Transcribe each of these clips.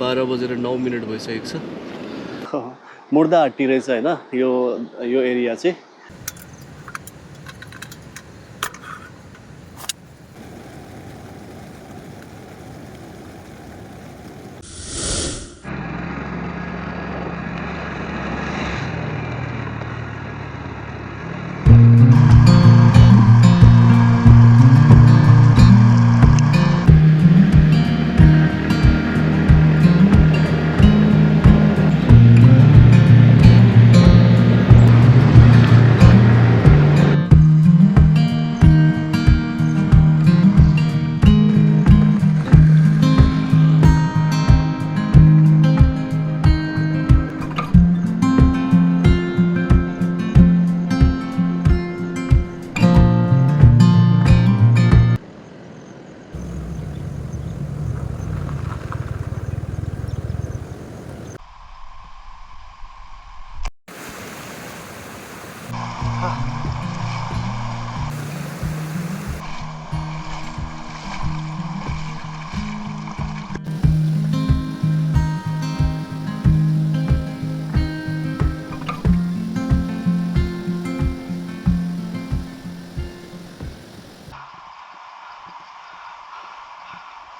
12:09 भइसकेको छ। मुर्दाहट्टी रहेछ हैन यो एरिया चाहिँ।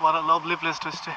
What a lovely place to stay.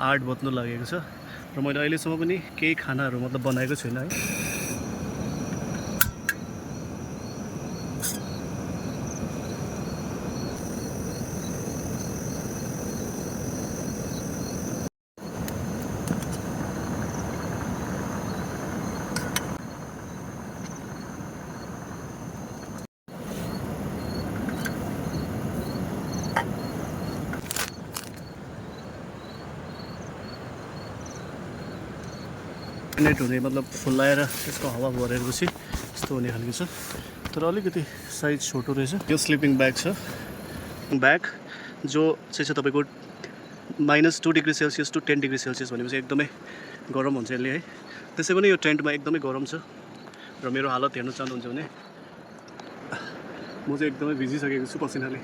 आठ बज्नु लागेको छ र मैले अहिलेसम्म पनि केही खानाहरू मतलब बनाएको छुइनँ है। नेट हुने मतलब फुल्लाएर त्यसको हावा भरेपछि यस्तो हुने खालको छ तर अलिकति साइज छोटो रहेछ यो स्लिपिङ ब्याग छ ब्याग जो चाहिँ छ तपाईँको -2 degree Celsius to 10 degree Celsius भनेपछि एकदमै गरम हुन्छ यसले है त्यसै पनि यो टेन्टमा एकदमै गरम छ र मेरो हालत हेर्न चाहनुहुन्छ भने म चाहिँ एकदमै भिजिसकेको छु पसिनाले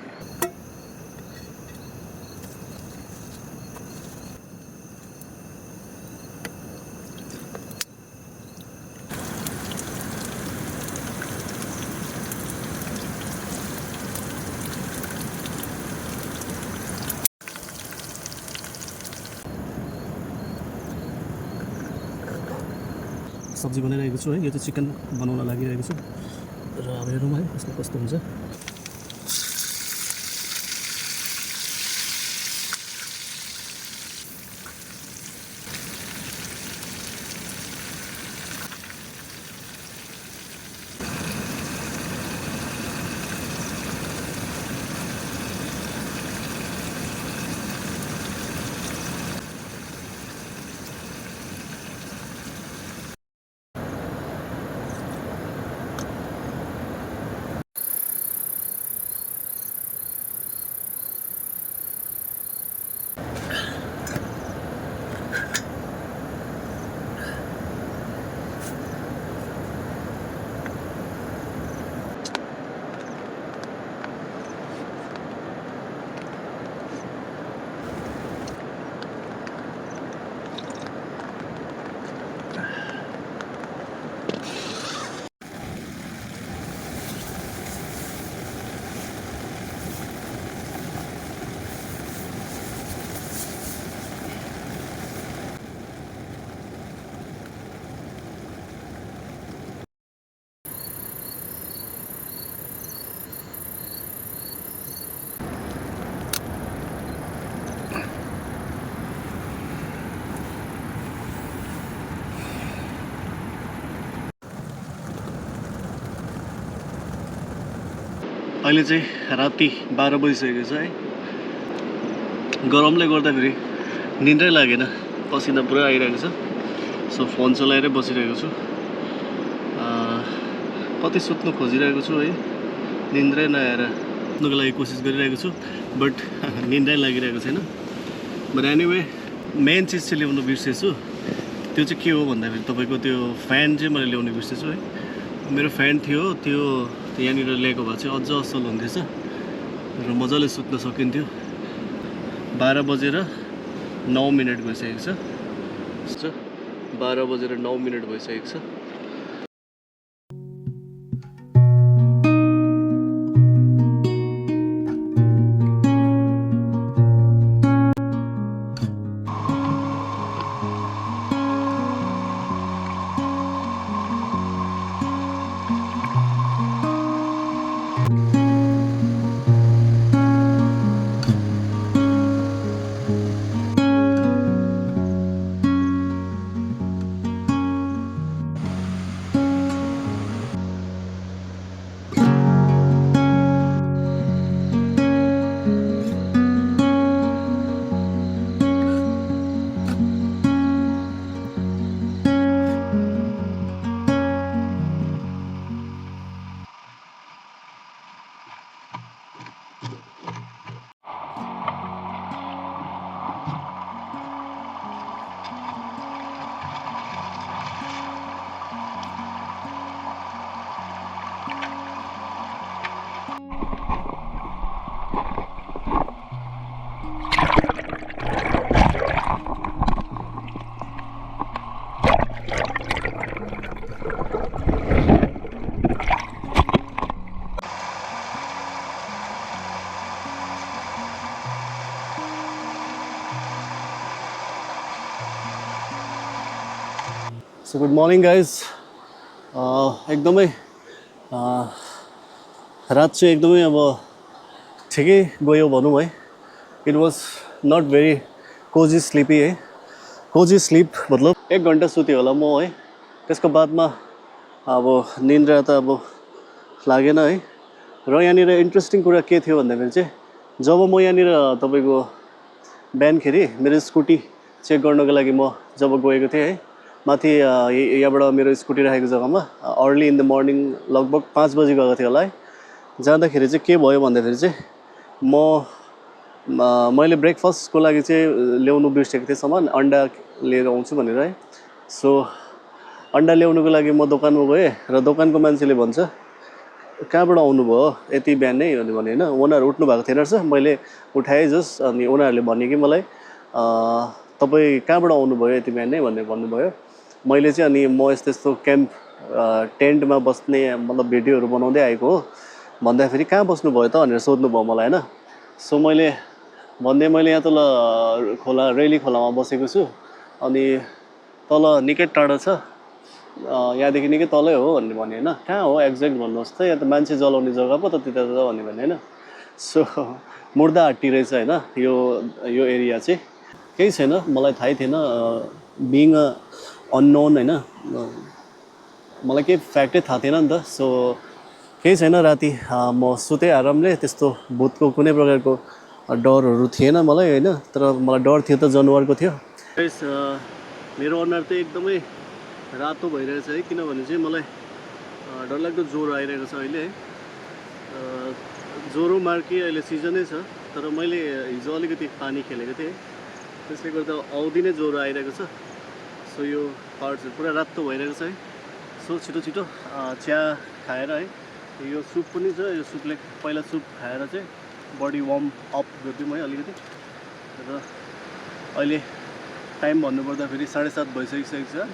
सब्जी बनाइरहेको छु है यो चाहिँ चिकन बनाउन लागिरहेको छु र अब हेरौँ है यसको कस्तो हुन्छ अहिले चाहिँ राति 12 बजिसकेको छ है गरमले गर्दाखेरि निन्द्रै लागेन पसिना पुरा आइरहेको छ सो फोन चलाएरै बसिरहेको छु कति सुत्नु खोजिरहेको छु है निन्द्रै नआएर सुत्नुको लागि कोसिस गरिरहेको छु बट निन्द्रै लागिरहेको छैन बट एनिवे मेन चिज चाहिँ ल्याउनु बिर्सेछु त्यो चाहिँ के हो भन्दाखेरि तपाईँको त्यो फ्यान चाहिँ मैले ल्याउनु बिर्सेछु है मेरो फ्यान थियो त्यो यहाँनिर ल्याएको भए चाहिँ अझ असल हुन्थेछ र मजाले सुत्न सकिन्थ्यो 12 बजेर 9 मिनट भइसकेको छ 12 बजेर 9 मिनट भइसकेको छ सो गुड मर्निङ गाइज एकदमै रात चाहिँ एकदमै अब ठिकै गयो भनौँ है it was not very cosy sleepy है कोजी स्लिप मतलब 1 घन्टा सुतेँ होला म है त्यसको बादमा अब निन्द्रा त अब लागेन है र यहाँनिर इन्ट्रेस्टिङ कुरा के थियो भन्दाखेरि चाहिँ जब म यहाँनिर तपाईँको बिहानखेरि मेरो स्कुटी चेक गर्नको लागि म जब गएको थिएँ है माथि यहाँबाट मेरो स्कुटी राखेको जग्गामा अर्ली इन द मर्निङ लगभग 5 बजी गएको थियो होला है। जाँदाखेरि चाहिँ के भयो भन्दाखेरि चाहिँ मैले ब्रेकफास्टको लागि चाहिँ ल्याउनु बिर्सेको थिएँ सामान, अन्डा लिएर आउँछु भनेर है। सो अन्डा ल्याउनुको लागि म दोकानमा गएँ र दोकानको मान्छेले भन्छ कहाँबाट आउनुभयो यति बिहानै भने होइन। उनीहरू उठ्नु भएको थिएन रहेछ, मैले उठाएँ जस्ट। अनि उनीहरूले भने कि मलाई तपाईँ कहाँबाट आउनुभयो यति बिहानै भनेर भन्नुभयो। मैले चाहिँ अनि म यस्तो क्याम्प टेन्टमा बस्ने मतलब भिडियोहरू बनाउँदै आएको हो भन्दाखेरि कहाँ बस्नुभयो त भनेर सोध्नुभयो मलाई होइन। सो मैले यहाँ तल रेली खोलामा बसेको छु, अनि तल निकै टाढो छ, यहाँदेखि निकै तलै हो भन्ने भने होइन। कहाँ हो एक्ज्याक्ट भन्नुहोस् त, यहाँ त मान्छे जलाउने जग्गा पो त त्यता भन्ने भने होइन। सो मुर्दाहाट्टी रहेछ होइन यो एरिया चाहिँ। केही छैन, मलाई थाहै थिएन, बिङ अ अननोन होइन, मलाई केही फ्याक्टै थाहा थिएन नि त। सो केही छैन, राति म सुतेँ आरामले, त्यस्तो भूतको कुनै प्रकारको डरहरू थिएन मलाई होइन। तर मलाई डर थियो त जनावरको थियो। मेरो अनुहार चाहिँ एकदमै रातो भइरहेछ है, किनभने चाहिँ मलाई डरलाग्दो ज्वरो आइरहेको छ अहिले है। ज्वरो मार्की अहिले सिजनै छ, तर मैले हिजो अलिकति पानी खेलेको थिएँ, त्यसले गर्दा औधी नै ज्वरो आइरहेको छ। सो यो पार्ट्सहरू पुरा रातो भइरहेको छ है। सो छिटो चिया खाएर है, यो सुप पनि छ, यो सुपले पहिला सुप खाएर चाहिँ बडी वार्म अप गरिदिउँ है अलिकति। र अहिले टाइम भन्नुपर्दा फेरि 7:30 भइसकिसकेको छ।